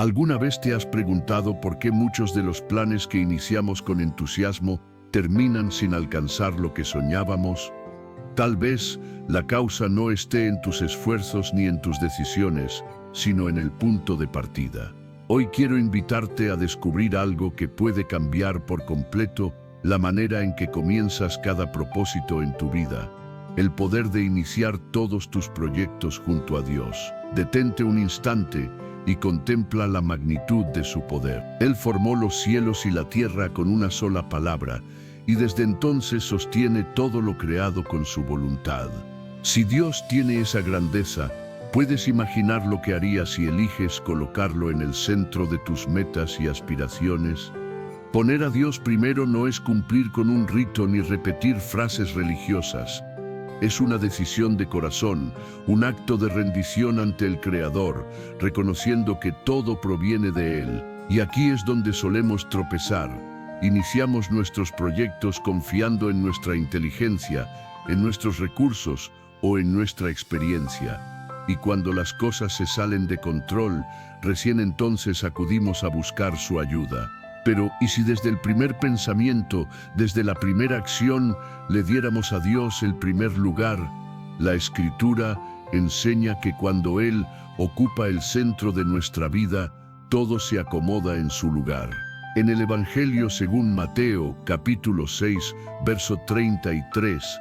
¿Alguna vez te has preguntado por qué muchos de los planes que iniciamos con entusiasmo terminan sin alcanzar lo que soñábamos? Tal vez la causa no esté en tus esfuerzos ni en tus decisiones, sino en el punto de partida. Hoy quiero invitarte a descubrir algo que puede cambiar por completo la manera en que comienzas cada propósito en tu vida. El poder de iniciar todos tus proyectos junto a Dios. Detente un instante y contempla la magnitud de su poder. Él formó los cielos y la tierra con una sola palabra, y desde entonces sostiene todo lo creado con su voluntad. Si Dios tiene esa grandeza, ¿puedes imaginar lo que haría si eliges colocarlo en el centro de tus metas y aspiraciones? Poner a Dios primero no es cumplir con un rito ni repetir frases religiosas. Es una decisión de corazón, un acto de rendición ante el Creador, reconociendo que todo proviene de Él. Y aquí es donde solemos tropezar. Iniciamos nuestros proyectos confiando en nuestra inteligencia, en nuestros recursos o en nuestra experiencia. Y cuando las cosas se salen de control, recién entonces acudimos a buscar su ayuda. Pero, ¿y si desde el primer pensamiento, desde la primera acción, le diéramos a Dios el primer lugar? La Escritura enseña que cuando Él ocupa el centro de nuestra vida, todo se acomoda en su lugar. En el Evangelio según Mateo, capítulo 6, verso 33,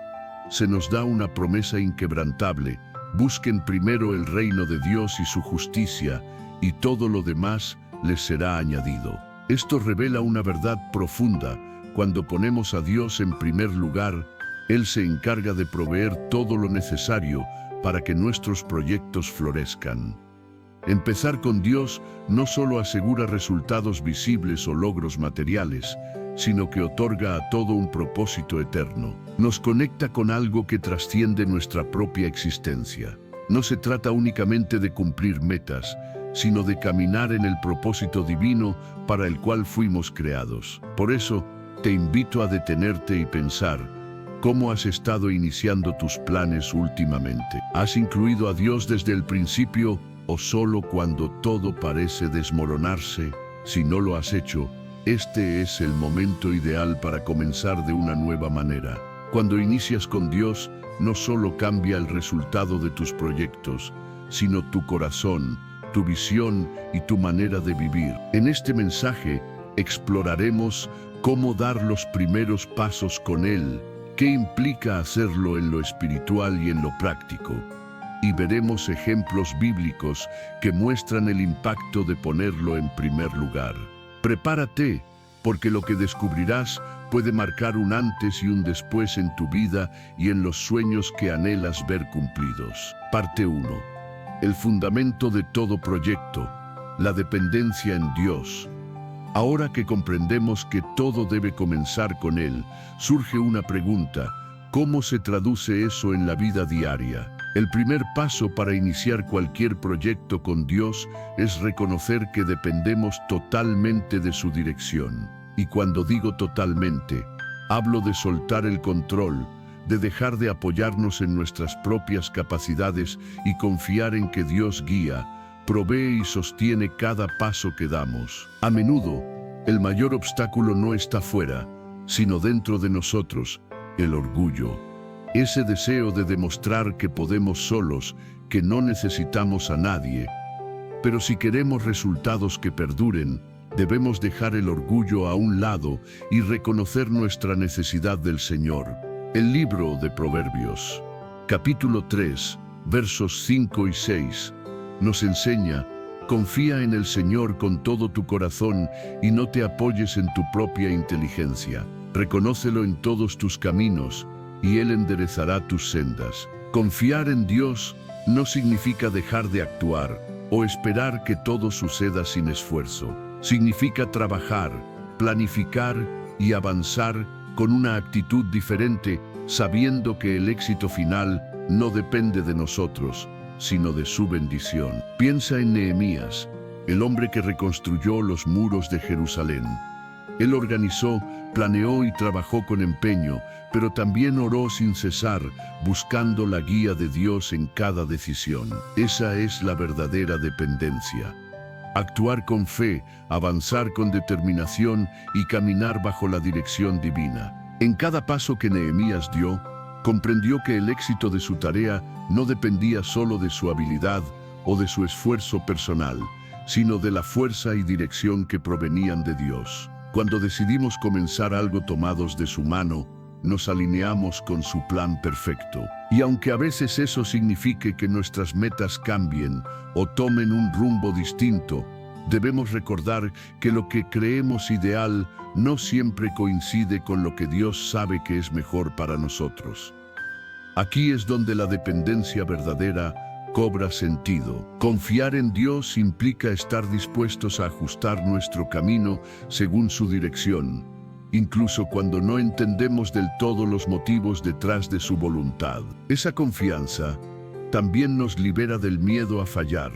se nos da una promesa inquebrantable. Busquen primero el reino de Dios y su justicia, y todo lo demás les será añadido. Esto revela una verdad profunda. Cuando ponemos a Dios en primer lugar, Él se encarga de proveer todo lo necesario para que nuestros proyectos florezcan. Empezar con Dios no solo asegura resultados visibles o logros materiales, sino que otorga a todo un propósito eterno. Nos conecta con algo que trasciende nuestra propia existencia. No se trata únicamente de cumplir metas, sino de caminar en el propósito divino para el cual fuimos creados. Por eso, te invito a detenerte y pensar, ¿cómo has estado iniciando tus planes últimamente? ¿Has incluido a Dios desde el principio o solo cuando todo parece desmoronarse? Si no lo has hecho, este es el momento ideal para comenzar de una nueva manera. Cuando inicias con Dios, no solo cambia el resultado de tus proyectos, sino tu corazón, tu visión y tu manera de vivir. En este mensaje exploraremos cómo dar los primeros pasos con Él, qué implica hacerlo en lo espiritual y en lo práctico. Y veremos ejemplos bíblicos que muestran el impacto de ponerlo en primer lugar. Prepárate, porque lo que descubrirás puede marcar un antes y un después en tu vida y en los sueños que anhelas ver cumplidos. Parte 1. El fundamento de todo proyecto, la dependencia en Dios. Ahora que comprendemos que todo debe comenzar con Él, surge una pregunta: ¿cómo se traduce eso en la vida diaria? El primer paso para iniciar cualquier proyecto con Dios es reconocer que dependemos totalmente de su dirección. Y cuando digo totalmente, hablo de soltar el control, de dejar de apoyarnos en nuestras propias capacidades y confiar en que Dios guía, provee y sostiene cada paso que damos. A menudo, el mayor obstáculo no está fuera, sino dentro de nosotros: el orgullo. Ese deseo de demostrar que podemos solos, que no necesitamos a nadie. Pero si queremos resultados que perduren, debemos dejar el orgullo a un lado y reconocer nuestra necesidad del Señor. El libro de Proverbios, capítulo 3, versos 5 y 6, nos enseña: confía en el Señor con todo tu corazón y no te apoyes en tu propia inteligencia. Reconócelo en todos tus caminos, y Él enderezará tus sendas. Confiar en Dios no significa dejar de actuar o esperar que todo suceda sin esfuerzo. Significa trabajar, planificar y avanzar con una actitud diferente, sabiendo que el éxito final no depende de nosotros, sino de su bendición. Piensa en Nehemías, el hombre que reconstruyó los muros de Jerusalén. Él organizó, planeó y trabajó con empeño, pero también oró sin cesar, buscando la guía de Dios en cada decisión. Esa es la verdadera dependencia. actuar con fe, avanzar con determinación y caminar bajo la dirección divina. En cada paso que Nehemías dio, comprendió que el éxito de su tarea no dependía solo de su habilidad o de su esfuerzo personal, sino de la fuerza y dirección que provenían de Dios. Cuando decidimos comenzar algo tomados de su mano, nos alineamos con su plan perfecto. Y aunque a veces eso signifique que nuestras metas cambien o tomen un rumbo distinto, debemos recordar que lo que creemos ideal no siempre coincide con lo que Dios sabe que es mejor para nosotros. Aquí es donde la dependencia verdadera cobra sentido. Confiar en Dios implica estar dispuestos a ajustar nuestro camino según su dirección, incluso cuando no entendemos del todo los motivos detrás de su voluntad. Esa confianza también nos libera del miedo a fallar,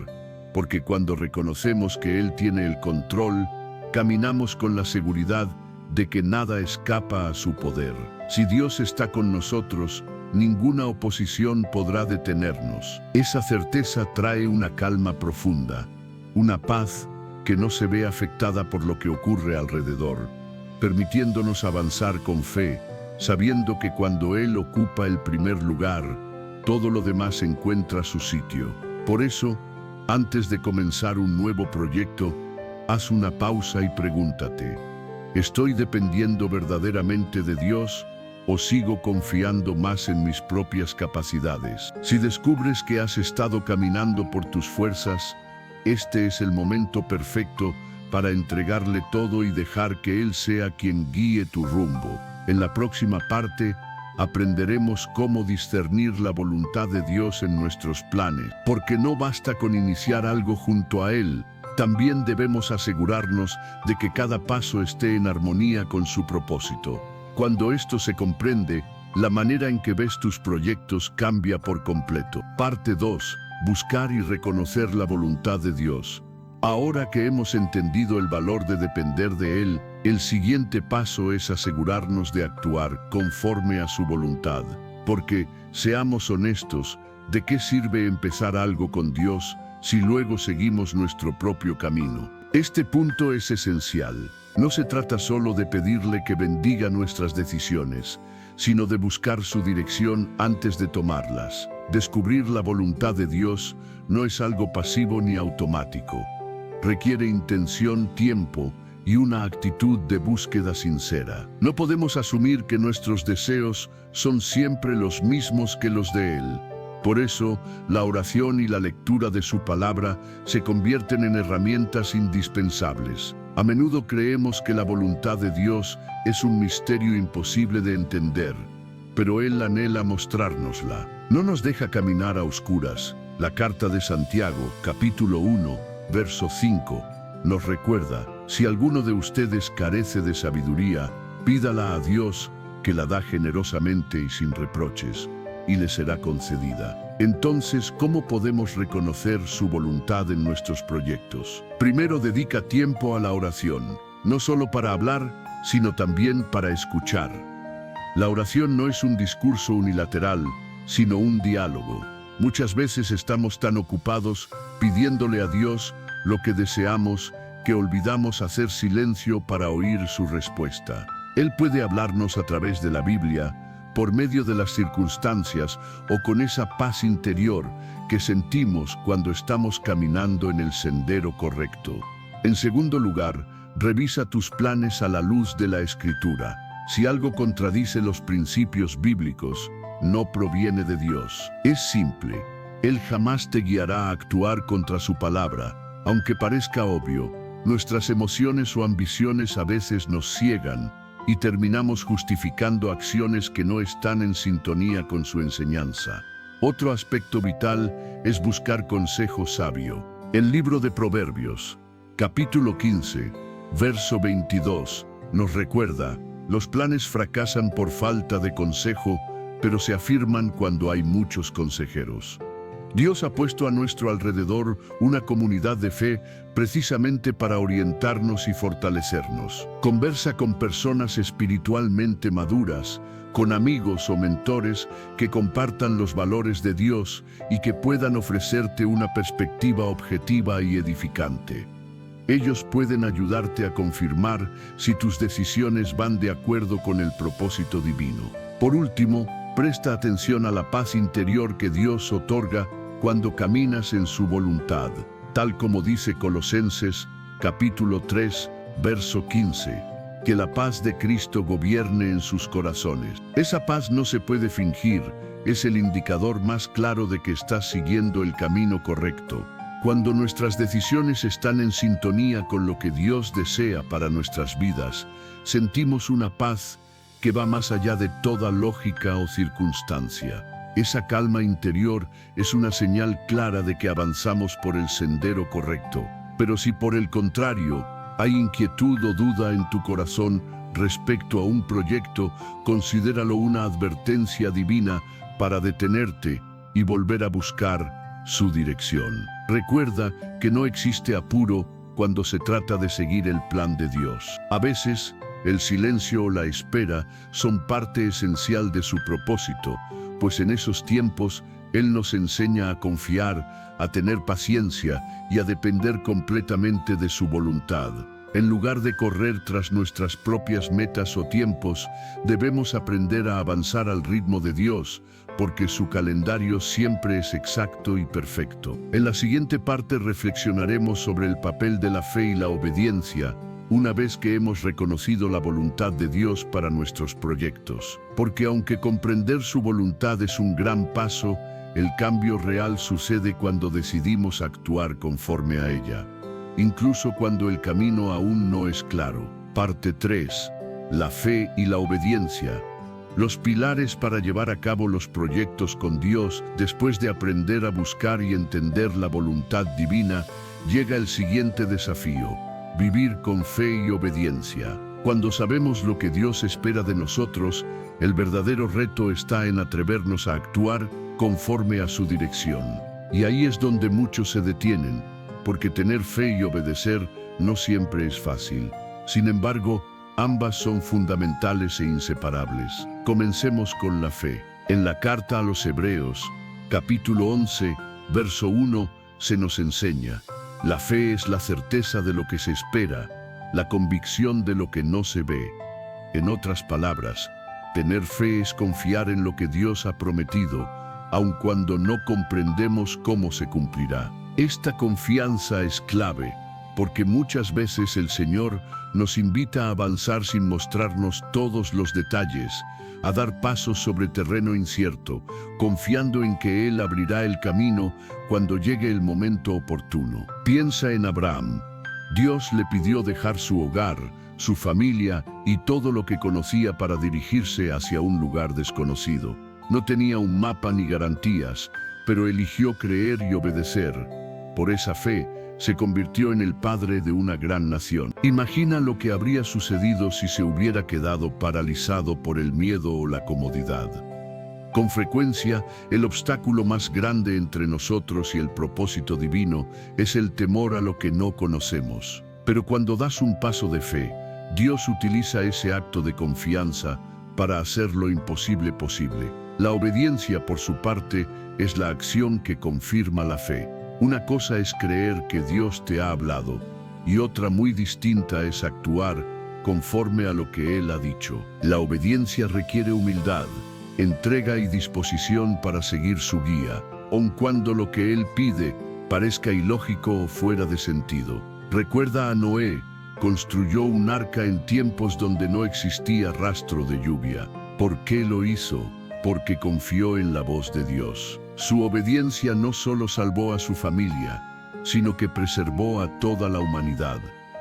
porque cuando reconocemos que Él tiene el control, caminamos con la seguridad de que nada escapa a su poder. Si Dios está con nosotros, ninguna oposición podrá detenernos. Esa certeza trae una calma profunda, una paz que no se ve afectada por lo que ocurre alrededor, permitiéndonos avanzar con fe, sabiendo que cuando Él ocupa el primer lugar, todo lo demás encuentra su sitio. Por eso, antes de comenzar un nuevo proyecto, haz una pausa y pregúntate: ¿estoy dependiendo verdaderamente de Dios o sigo confiando más en mis propias capacidades? Si descubres que has estado caminando por tus fuerzas, este es el momento perfecto para entregarle todo y dejar que Él sea quien guíe tu rumbo. En la próxima parte, aprenderemos cómo discernir la voluntad de Dios en nuestros planes, porque no basta con iniciar algo junto a Él, también debemos asegurarnos de que cada paso esté en armonía con su propósito. Cuando esto se comprende, la manera en que ves tus proyectos cambia por completo. Parte 2. Buscar y reconocer la voluntad de Dios. Ahora que hemos entendido el valor de depender de Él, el siguiente paso es asegurarnos de actuar conforme a su voluntad. Porque, seamos honestos, ¿de qué sirve empezar algo con Dios si luego seguimos nuestro propio camino? Este punto es esencial. No se trata solo de pedirle que bendiga nuestras decisiones, sino de buscar su dirección antes de tomarlas. Descubrir la voluntad de Dios no es algo pasivo ni automático. Requiere intención, tiempo y una actitud de búsqueda sincera. No podemos asumir que nuestros deseos son siempre los mismos que los de Él. Por eso, la oración y la lectura de su palabra se convierten en herramientas indispensables. A menudo creemos que la voluntad de Dios es un misterio imposible de entender, pero Él anhela mostrárnosla. No nos deja caminar a oscuras. La carta de Santiago, capítulo 1, verso 5, nos recuerda: si alguno de ustedes carece de sabiduría, pídala a Dios, que la da generosamente y sin reproches, y le será concedida. Entonces, ¿cómo podemos reconocer su voluntad en nuestros proyectos? Primero, dedica tiempo a la oración, no solo para hablar, sino también para escuchar. La oración no es un discurso unilateral, sino un diálogo. Muchas veces estamos tan ocupados pidiéndole a Dios lo que deseamos que olvidamos hacer silencio para oír su respuesta. Él puede hablarnos a través de la Biblia, por medio de las circunstancias o con esa paz interior que sentimos cuando estamos caminando en el sendero correcto. En segundo lugar, revisa tus planes a la luz de la Escritura. Si algo contradice los principios bíblicos, no proviene de Dios. Es simple. Él jamás te guiará a actuar contra su palabra. Aunque parezca obvio, nuestras emociones o ambiciones a veces nos ciegan y terminamos justificando acciones que no están en sintonía con su enseñanza. Otro aspecto vital es buscar consejo sabio. El libro de Proverbios, capítulo 15, verso 22, nos recuerda: los planes fracasan por falta de consejo, pero se afirman cuando hay muchos consejeros. Dios ha puesto a nuestro alrededor una comunidad de fe precisamente para orientarnos y fortalecernos. Conversa con personas espiritualmente maduras, con amigos o mentores que compartan los valores de Dios y que puedan ofrecerte una perspectiva objetiva y edificante. Ellos pueden ayudarte a confirmar si tus decisiones van de acuerdo con el propósito divino. Por último, presta atención a la paz interior que Dios otorga cuando caminas en su voluntad, tal como dice Colosenses, capítulo 3, verso 15. Que la paz de Cristo gobierne en sus corazones. Esa paz no se puede fingir, es el indicador más claro de que estás siguiendo el camino correcto. Cuando nuestras decisiones están en sintonía con lo que Dios desea para nuestras vidas, sentimos una paz que va más allá de toda lógica o circunstancia. Esa calma interior es una señal clara de que avanzamos por el sendero correcto. Pero si por el contrario, hay inquietud o duda en tu corazón respecto a un proyecto, considéralo una advertencia divina para detenerte y volver a buscar su dirección. Recuerda que no existe apuro cuando se trata de seguir el plan de Dios. A veces, el silencio o la espera son parte esencial de su propósito, pues en esos tiempos Él nos enseña a confiar, a tener paciencia y a depender completamente de su voluntad. En lugar de correr tras nuestras propias metas o tiempos, debemos aprender a avanzar al ritmo de Dios, porque su calendario siempre es exacto y perfecto. En la siguiente parte reflexionaremos sobre el papel de la fe y la obediencia, una vez que hemos reconocido la voluntad de Dios para nuestros proyectos. Porque aunque comprender su voluntad es un gran paso, el cambio real sucede cuando decidimos actuar conforme a ella, incluso cuando el camino aún no es claro. Parte 3. La fe y la obediencia. Los pilares para llevar a cabo los proyectos con Dios. Después de aprender a buscar y entender la voluntad divina, llega el siguiente desafío: vivir con fe y obediencia. Cuando sabemos lo que Dios espera de nosotros, el verdadero reto está en atrevernos a actuar conforme a su dirección. Y ahí es donde muchos se detienen, porque tener fe y obedecer no siempre es fácil. Sin embargo, ambas son fundamentales e inseparables. Comencemos con la fe. En la carta a los Hebreos, capítulo 11, verso 1, se nos enseña: la fe es la certeza de lo que se espera, la convicción de lo que no se ve. En otras palabras, tener fe es confiar en lo que Dios ha prometido, aun cuando no comprendemos cómo se cumplirá. Esta confianza es clave, porque muchas veces el Señor nos invita a avanzar sin mostrarnos todos los detalles, a dar pasos sobre terreno incierto, confiando en que Él abrirá el camino cuando llegue el momento oportuno. Piensa en Abraham. Dios le pidió dejar su hogar, su familia y todo lo que conocía para dirigirse hacia un lugar desconocido. No tenía un mapa ni garantías, pero eligió creer y obedecer. Por esa fe, se convirtió en el padre de una gran nación. Imagina lo que habría sucedido si se hubiera quedado paralizado por el miedo o la comodidad. Con frecuencia, el obstáculo más grande entre nosotros y el propósito divino es el temor a lo que no conocemos. Pero cuando das un paso de fe, Dios utiliza ese acto de confianza para hacer lo imposible posible. La obediencia, por su parte, es la acción que confirma la fe. Una cosa es creer que Dios te ha hablado, y otra muy distinta es actuar conforme a lo que Él ha dicho. La obediencia requiere humildad, entrega y disposición para seguir su guía, aun cuando lo que Él pide parezca ilógico o fuera de sentido. Recuerda a Noé: construyó un arca en tiempos donde no existía rastro de lluvia. ¿Por qué lo hizo? Porque confió en la voz de Dios. Su obediencia no solo salvó a su familia, sino que preservó a toda la humanidad.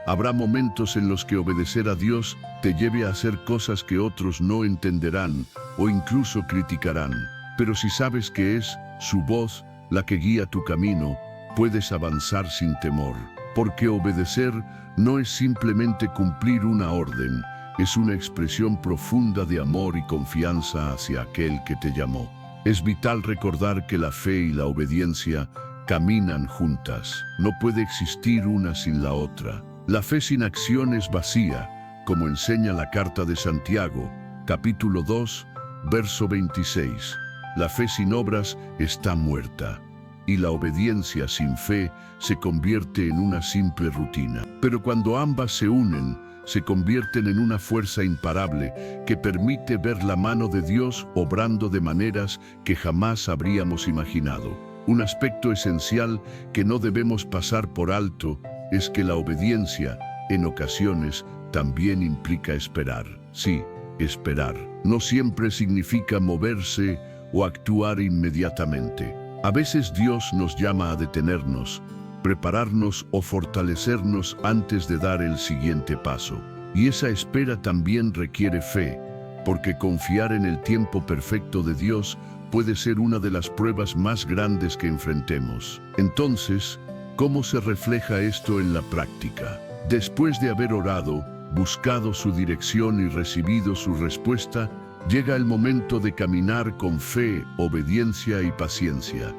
Habrá momentos en los que obedecer a Dios te lleve a hacer cosas que otros no entenderán o incluso criticarán. Pero si sabes que es su voz la que guía tu camino, puedes avanzar sin temor. Porque obedecer no es simplemente cumplir una orden, es una expresión profunda de amor y confianza hacia aquel que te llamó. Es vital recordar que la fe y la obediencia caminan juntas. No puede existir una sin la otra. La fe sin acción es vacía, como enseña la carta de Santiago, capítulo 2, verso 26. La fe sin obras está muerta. y la obediencia sin fe se convierte en una simple rutina. Pero cuando ambas se unen, se convierten en una fuerza imparable que permite ver la mano de Dios obrando de maneras que jamás habríamos imaginado. Un aspecto esencial que no debemos pasar por alto es que la obediencia, en ocasiones, también implica esperar. Sí, esperar. No siempre significa moverse o actuar inmediatamente. A veces Dios nos llama a detenernos, prepararnos o fortalecernos antes de dar el siguiente paso. Y esa espera también requiere fe, porque confiar en el tiempo perfecto de Dios puede ser una de las pruebas más grandes que enfrentemos. Entonces, ¿cómo se refleja esto en la práctica? Después de haber orado, buscado su dirección y recibido su respuesta, llega el momento de caminar con fe, obediencia y paciencia,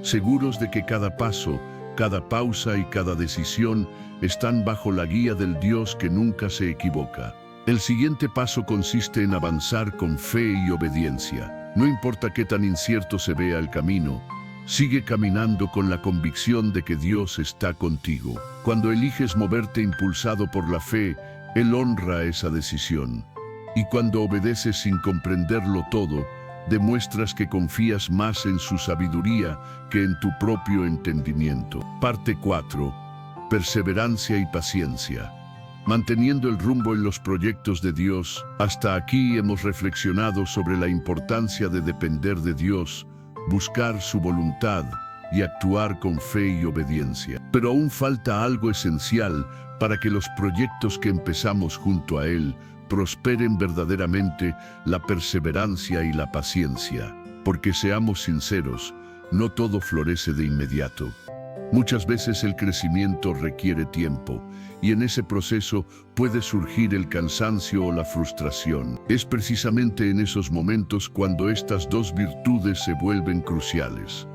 seguros de que cada paso, cada pausa y cada decisión están bajo la guía del Dios que nunca se equivoca. El siguiente paso consiste en avanzar con fe y obediencia. No importa qué tan incierto se vea el camino, sigue caminando con la convicción de que Dios está contigo. Cuando eliges moverte impulsado por la fe, Él honra esa decisión. Y cuando obedeces sin comprenderlo todo, demuestras que confías más en su sabiduría que en tu propio entendimiento. Parte 4. Perseverancia y paciencia. Manteniendo el rumbo en los proyectos de Dios, hasta aquí hemos reflexionado sobre la importancia de depender de Dios, buscar su voluntad y actuar con fe y obediencia. Pero aún falta algo esencial para que los proyectos que empezamos junto a Él prosperen verdaderamente: la perseverancia y la paciencia. Porque seamos sinceros, no todo florece de inmediato. Muchas veces el crecimiento requiere tiempo, y en ese proceso puede surgir el cansancio o la frustración. Es precisamente en esos momentos cuando estas dos virtudes se vuelven cruciales.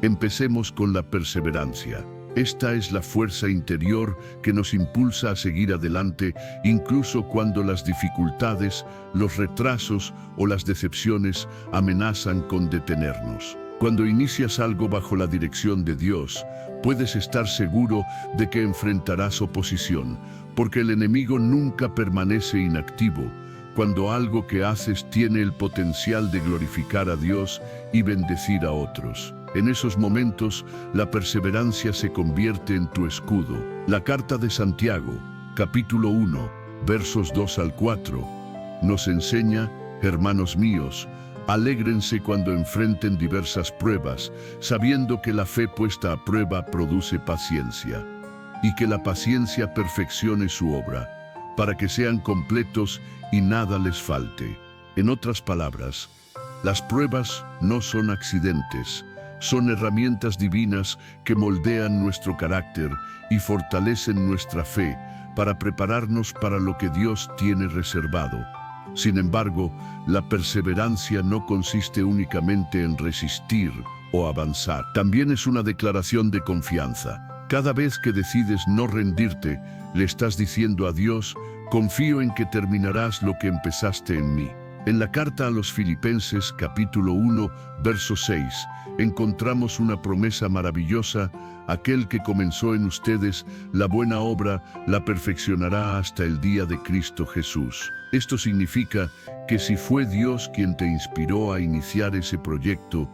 Empecemos con la perseverancia. Esta es la fuerza interior que nos impulsa a seguir adelante, incluso cuando las dificultades, los retrasos o las decepciones amenazan con detenernos. Cuando inicias algo bajo la dirección de Dios, puedes estar seguro de que enfrentarás oposición, porque el enemigo nunca permanece inactivo cuando algo que haces tiene el potencial de glorificar a Dios y bendecir a otros. En esos momentos, la perseverancia se convierte en tu escudo. La carta de Santiago, capítulo 1, versos 2 al 4, nos enseña: hermanos míos, alégrense cuando enfrenten diversas pruebas, sabiendo que la fe puesta a prueba produce paciencia, y que la paciencia perfeccione su obra, para que sean completos y nada les falte. En otras palabras, las pruebas no son accidentes, son herramientas divinas que moldean nuestro carácter y fortalecen nuestra fe para prepararnos para lo que Dios tiene reservado. Sin embargo, la perseverancia no consiste únicamente en resistir o avanzar. También es una declaración de confianza. Cada vez que decides no rendirte, le estás diciendo a Dios: confío en que terminarás lo que empezaste en mí. En la carta a los Filipenses, capítulo 1, verso 6, encontramos una promesa maravillosa: aquel que comenzó en ustedes la buena obra la perfeccionará hasta el día de Cristo Jesús. Esto significa que si fue Dios quien te inspiró a iniciar ese proyecto,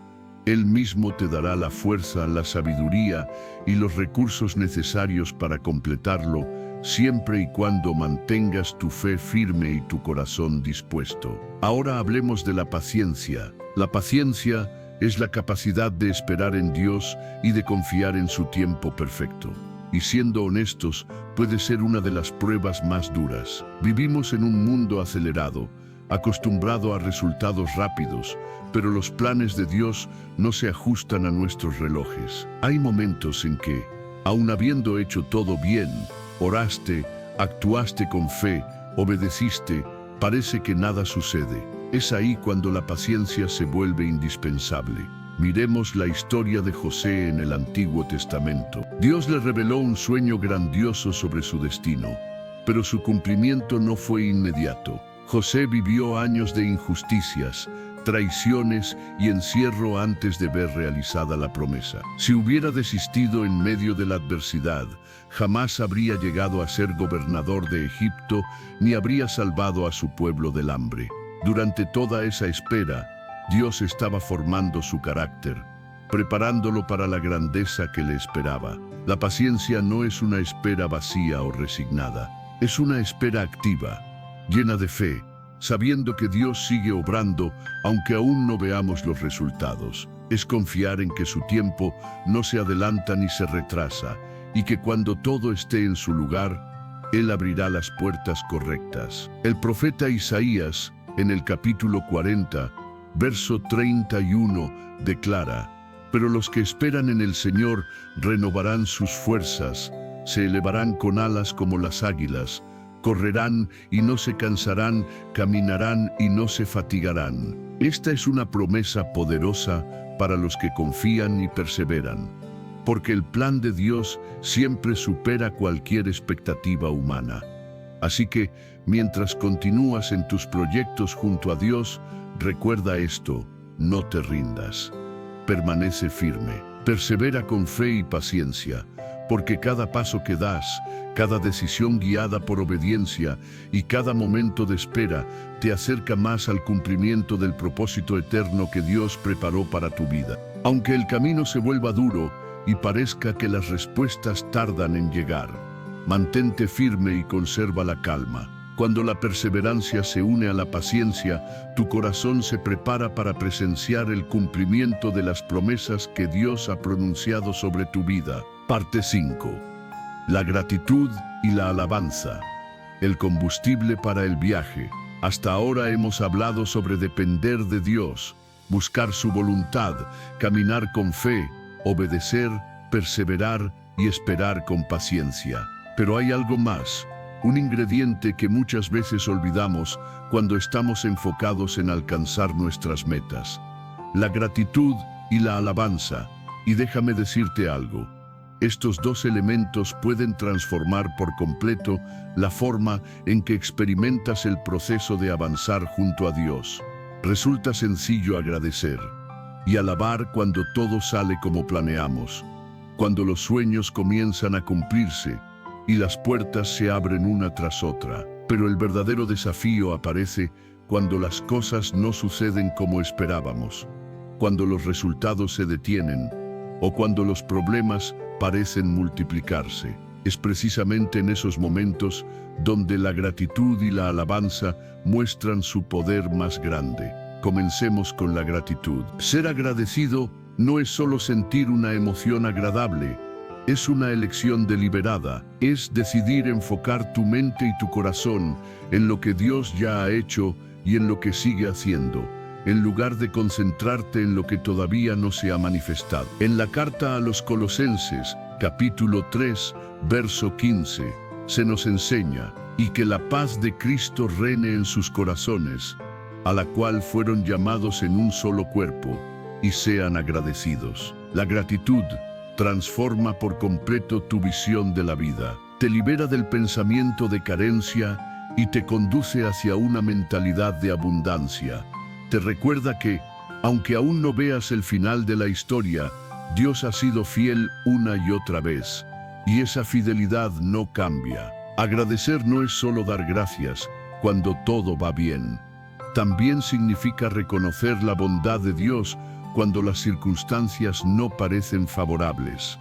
Él mismo te dará la fuerza, la sabiduría y los recursos necesarios para completarlo, siempre y cuando mantengas tu fe firme y tu corazón dispuesto. Ahora hablemos de la paciencia. La paciencia es la capacidad de esperar en Dios y de confiar en su tiempo perfecto. Y siendo honestos, puede ser una de las pruebas más duras. Vivimos en un mundo acelerado, acostumbrado a resultados rápidos, pero los planes de Dios no se ajustan a nuestros relojes. Hay momentos en que, aun habiendo hecho todo bien, oraste, actuaste con fe, obedeciste, parece que nada sucede. Es ahí cuando la paciencia se vuelve indispensable. Miremos la historia de José en el Antiguo Testamento. Dios le reveló un sueño grandioso sobre su destino, pero su cumplimiento no fue inmediato. José vivió años de injusticias, traiciones y encierro antes de ver realizada la promesa. Si hubiera desistido en medio de la adversidad, jamás habría llegado a ser gobernador de Egipto ni habría salvado a su pueblo del hambre. Durante toda esa espera, Dios estaba formando su carácter, preparándolo para la grandeza que le esperaba. La paciencia no es una espera vacía o resignada, es una espera activa, llena de fe, sabiendo que Dios sigue obrando aunque aún no veamos los resultados. Es confiar en que su tiempo no se adelanta ni se retrasa y que cuando todo esté en su lugar, Él abrirá las puertas correctas. El profeta Isaías, en el capítulo 40, verso 31, declara: «Pero los que esperan en el Señor renovarán sus fuerzas, se elevarán con alas como las águilas, correrán y no se cansarán, caminarán y no se fatigarán». Esta es una promesa poderosa para los que confían y perseveran, porque el plan de Dios siempre supera cualquier expectativa humana. Así que, mientras continúas en tus proyectos junto a Dios, recuerda esto: no te rindas. Permanece firme, persevera con fe y paciencia, porque cada paso que das, cada decisión guiada por obediencia y cada momento de espera te acerca más al cumplimiento del propósito eterno que Dios preparó para tu vida. Aunque el camino se vuelva duro y parezca que las respuestas tardan en llegar, mantente firme y conserva la calma. Cuando la perseverancia se une a la paciencia, tu corazón se prepara para presenciar el cumplimiento de las promesas que Dios ha pronunciado sobre tu vida. Parte 5. La gratitud y la alabanza. El combustible para el viaje. Hasta ahora hemos hablado sobre depender de Dios, buscar su voluntad, caminar con fe, obedecer, perseverar y esperar con paciencia. Pero hay algo más. Un ingrediente que muchas veces olvidamos cuando estamos enfocados en alcanzar nuestras metas: la gratitud y la alabanza. Y déjame decirte algo, estos dos elementos pueden transformar por completo la forma en que experimentas el proceso de avanzar junto a Dios. Resulta sencillo agradecer y alabar cuando todo sale como planeamos, cuando los sueños comienzan a cumplirse y las puertas se abren una tras otra. Pero el verdadero desafío aparece cuando las cosas no suceden como esperábamos, cuando los resultados se detienen o cuando los problemas parecen multiplicarse. Es precisamente en esos momentos donde la gratitud y la alabanza muestran su poder más grande. Comencemos con la gratitud. Ser agradecido no es solo sentir una emoción agradable, es una elección deliberada, es decidir enfocar tu mente y tu corazón en lo que Dios ya ha hecho y en lo que sigue haciendo, en lugar de concentrarte en lo que todavía no se ha manifestado. En la carta a los Colosenses, capítulo 3, verso 15, se nos enseña: «Y que la paz de Cristo reine en sus corazones, a la cual fueron llamados en un solo cuerpo, y sean agradecidos». La gratitud transforma por completo tu visión de la vida, te libera del pensamiento de carencia y te conduce hacia una mentalidad de abundancia. Te recuerda que, aunque aún no veas el final de la historia, Dios ha sido fiel una y otra vez, y esa fidelidad no cambia. Agradecer no es solo dar gracias cuando todo va bien. También significa reconocer la bondad de Dios cuando las circunstancias no parecen favorables.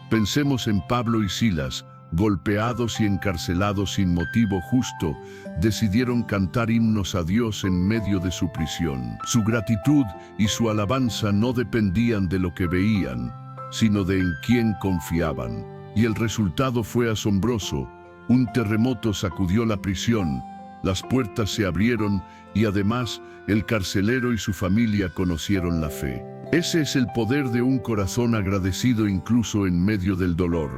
Pensemos en Pablo y Silas, golpeados y encarcelados sin motivo justo, decidieron cantar himnos a Dios en medio de su prisión. Su gratitud y su alabanza no dependían de lo que veían, sino de en quién confiaban. Y el resultado fue asombroso. Un terremoto sacudió la prisión, las puertas se abrieron y además el carcelero y su familia conocieron la fe. Ese es el poder de un corazón agradecido incluso en medio del dolor.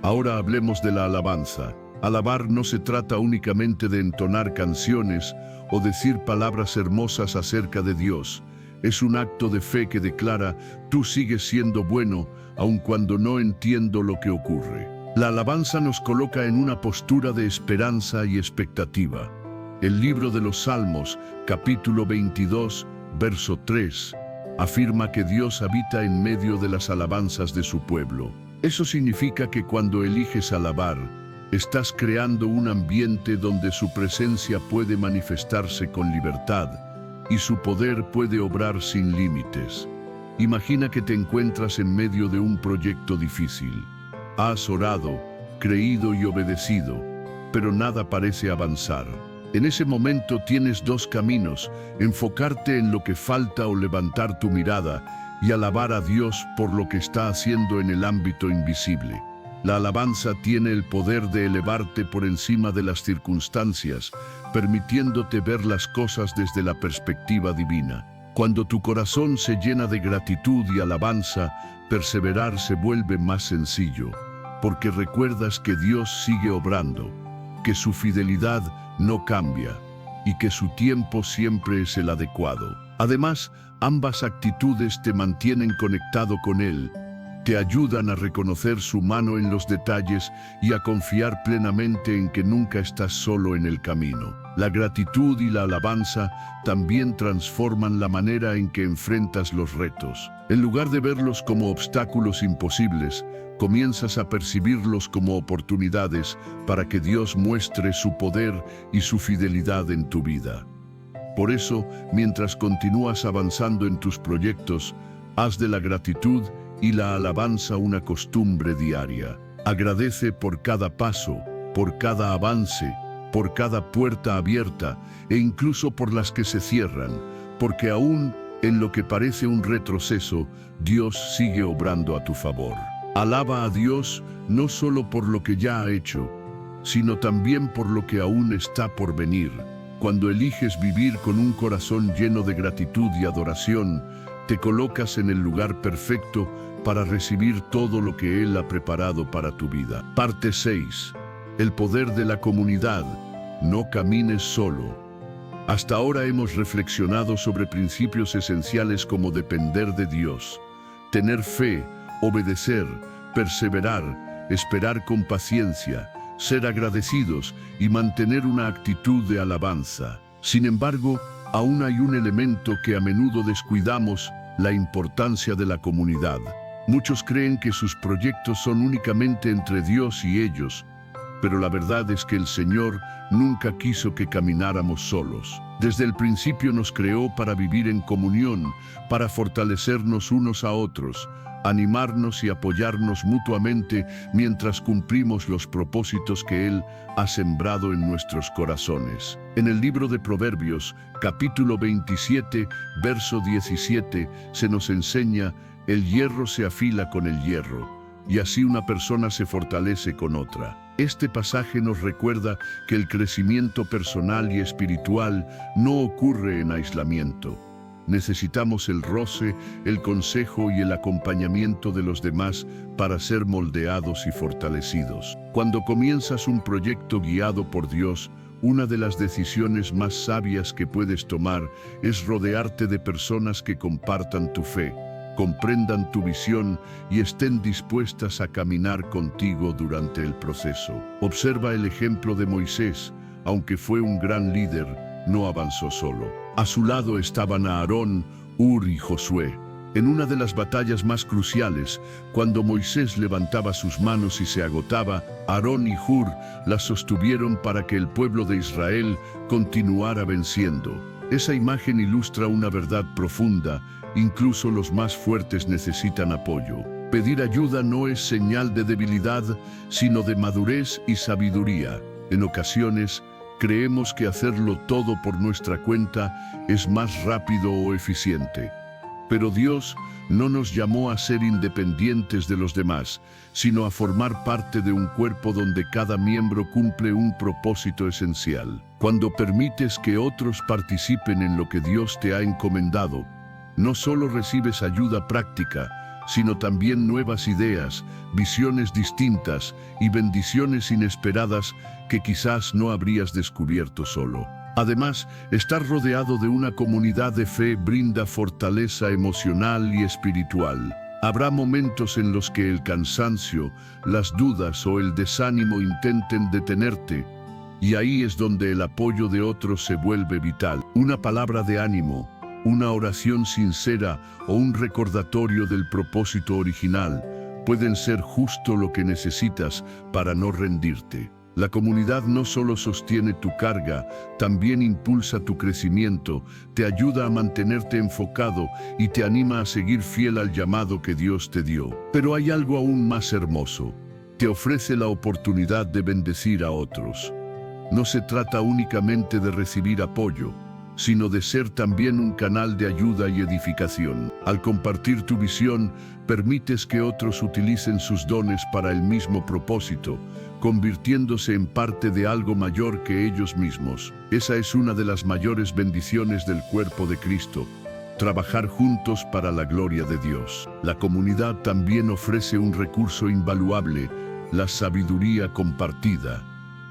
Ahora hablemos de la alabanza. Alabar no se trata únicamente de entonar canciones o decir palabras hermosas acerca de Dios. Es un acto de fe que declara: tú sigues siendo bueno, aun cuando no entiendo lo que ocurre. La alabanza nos coloca en una postura de esperanza y expectativa. El libro de los Salmos, capítulo 22, verso 3, afirma que Dios habita en medio de las alabanzas de su pueblo. Eso significa que cuando eliges alabar, estás creando un ambiente donde su presencia puede manifestarse con libertad y su poder puede obrar sin límites. Imagina que te encuentras en medio de un proyecto difícil. Has orado, creído y obedecido, pero nada parece avanzar. En ese momento tienes dos caminos: enfocarte en lo que falta o levantar tu mirada y alabar a Dios por lo que está haciendo en el ámbito invisible. La alabanza tiene el poder de elevarte por encima de las circunstancias, permitiéndote ver las cosas desde la perspectiva divina. Cuando tu corazón se llena de gratitud y alabanza, perseverar se vuelve más sencillo, porque recuerdas que Dios sigue obrando, que su fidelidad no cambia y que su tiempo siempre es el adecuado. Además, ambas actitudes te mantienen conectado con Él, te ayudan a reconocer su mano en los detalles y a confiar plenamente en que nunca estás solo en el camino. La gratitud y la alabanza también transforman la manera en que enfrentas los retos. En lugar de verlos como obstáculos imposibles, comienzas a percibirlos como oportunidades para que Dios muestre su poder y su fidelidad en tu vida. Por eso, mientras continúas avanzando en tus proyectos, haz de la gratitud y la alabanza una costumbre diaria. Agradece por cada paso, por cada avance, por cada puerta abierta e incluso por las que se cierran, porque aún en lo que parece un retroceso, Dios sigue obrando a tu favor. Alaba a Dios no solo por lo que ya ha hecho, sino también por lo que aún está por venir. Cuando eliges vivir con un corazón lleno de gratitud y adoración, te colocas en el lugar perfecto para recibir todo lo que Él ha preparado para tu vida. Parte 6. El poder de la comunidad. No camines solo. Hasta ahora hemos reflexionado sobre principios esenciales como depender de Dios, tener fe, obedecer, perseverar, esperar con paciencia, ser agradecidos y mantener una actitud de alabanza. Sin embargo, aún hay un elemento que a menudo descuidamos: la importancia de la comunidad. Muchos creen que sus proyectos son únicamente entre Dios y ellos, pero la verdad es que el Señor nunca quiso que camináramos solos. Desde el principio nos creó para vivir en comunión, para fortalecernos unos a otros, animarnos y apoyarnos mutuamente mientras cumplimos los propósitos que Él ha sembrado en nuestros corazones. En el libro de Proverbios, capítulo 27, verso 17, se nos enseña: el hierro se afila con el hierro, y así una persona se fortalece con otra. Este pasaje nos recuerda que el crecimiento personal y espiritual no ocurre en aislamiento. Necesitamos el roce, el consejo y el acompañamiento de los demás para ser moldeados y fortalecidos. Cuando comienzas un proyecto guiado por Dios, una de las decisiones más sabias que puedes tomar es rodearte de personas que compartan tu fe, comprendan tu visión y estén dispuestas a caminar contigo durante el proceso. Observa el ejemplo de Moisés. Aunque fue un gran líder, no avanzó solo. A su lado estaban Aarón, Hur y Josué. En una de las batallas más cruciales, cuando Moisés levantaba sus manos y se agotaba, Aarón y Hur las sostuvieron para que el pueblo de Israel continuara venciendo. Esa imagen ilustra una verdad profunda: incluso los más fuertes necesitan apoyo. Pedir ayuda no es señal de debilidad, sino de madurez y sabiduría. En ocasiones, creemos que hacerlo todo por nuestra cuenta es más rápido o eficiente. Pero Dios no nos llamó a ser independientes de los demás, sino a formar parte de un cuerpo donde cada miembro cumple un propósito esencial. Cuando permites que otros participen en lo que Dios te ha encomendado, no solo recibes ayuda práctica, sino también nuevas ideas, visiones distintas y bendiciones inesperadas que quizás no habrías descubierto solo. Además, estar rodeado de una comunidad de fe brinda fortaleza emocional y espiritual. Habrá momentos en los que el cansancio, las dudas o el desánimo intenten detenerte, y ahí es donde el apoyo de otros se vuelve vital. Una palabra de ánimo, Una oración sincera o un recordatorio del propósito original pueden ser justo lo que necesitas para no rendirte. La comunidad no solo sostiene tu carga, también impulsa tu crecimiento, te ayuda a mantenerte enfocado y te anima a seguir fiel al llamado que Dios te dio. Pero hay algo aún más hermoso. Te ofrece la oportunidad de bendecir a otros. No se trata únicamente de recibir apoyo, sino de ser también un canal de ayuda y edificación. Al compartir tu visión, permites que otros utilicen sus dones para el mismo propósito, convirtiéndose en parte de algo mayor que ellos mismos. Esa es una de las mayores bendiciones del cuerpo de Cristo, trabajar juntos para la gloria de Dios. La comunidad también ofrece un recurso invaluable, la sabiduría compartida.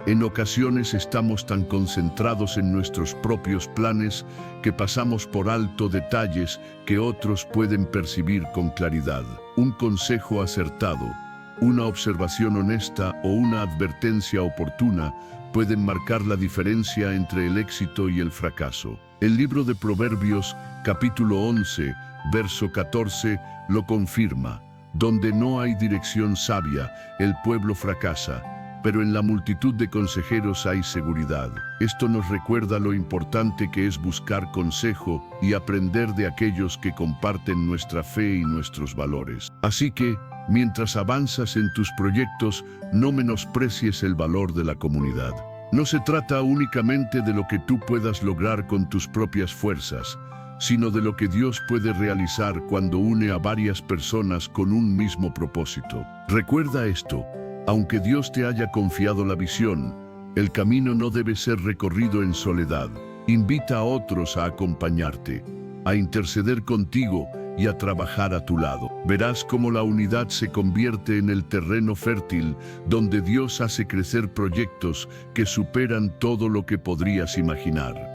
En ocasiones estamos tan concentrados en nuestros propios planes que pasamos por alto detalles que otros pueden percibir con claridad. Un consejo acertado, una observación honesta o una advertencia oportuna pueden marcar la diferencia entre el éxito y el fracaso. El libro de Proverbios, capítulo 11, verso 14, lo confirma. Donde no hay dirección sabia, el pueblo fracasa, pero en la multitud de consejeros hay seguridad. Esto nos recuerda lo importante que es buscar consejo y aprender de aquellos que comparten nuestra fe y nuestros valores. Así que, mientras avanzas en tus proyectos, no menosprecies el valor de la comunidad. No se trata únicamente de lo que tú puedas lograr con tus propias fuerzas, sino de lo que Dios puede realizar cuando une a varias personas con un mismo propósito. Recuerda esto. Aunque Dios te haya confiado la visión, el camino no debe ser recorrido en soledad. Invita a otros a acompañarte, a interceder contigo y a trabajar a tu lado. Verás cómo la unidad se convierte en el terreno fértil donde Dios hace crecer proyectos que superan todo lo que podrías imaginar.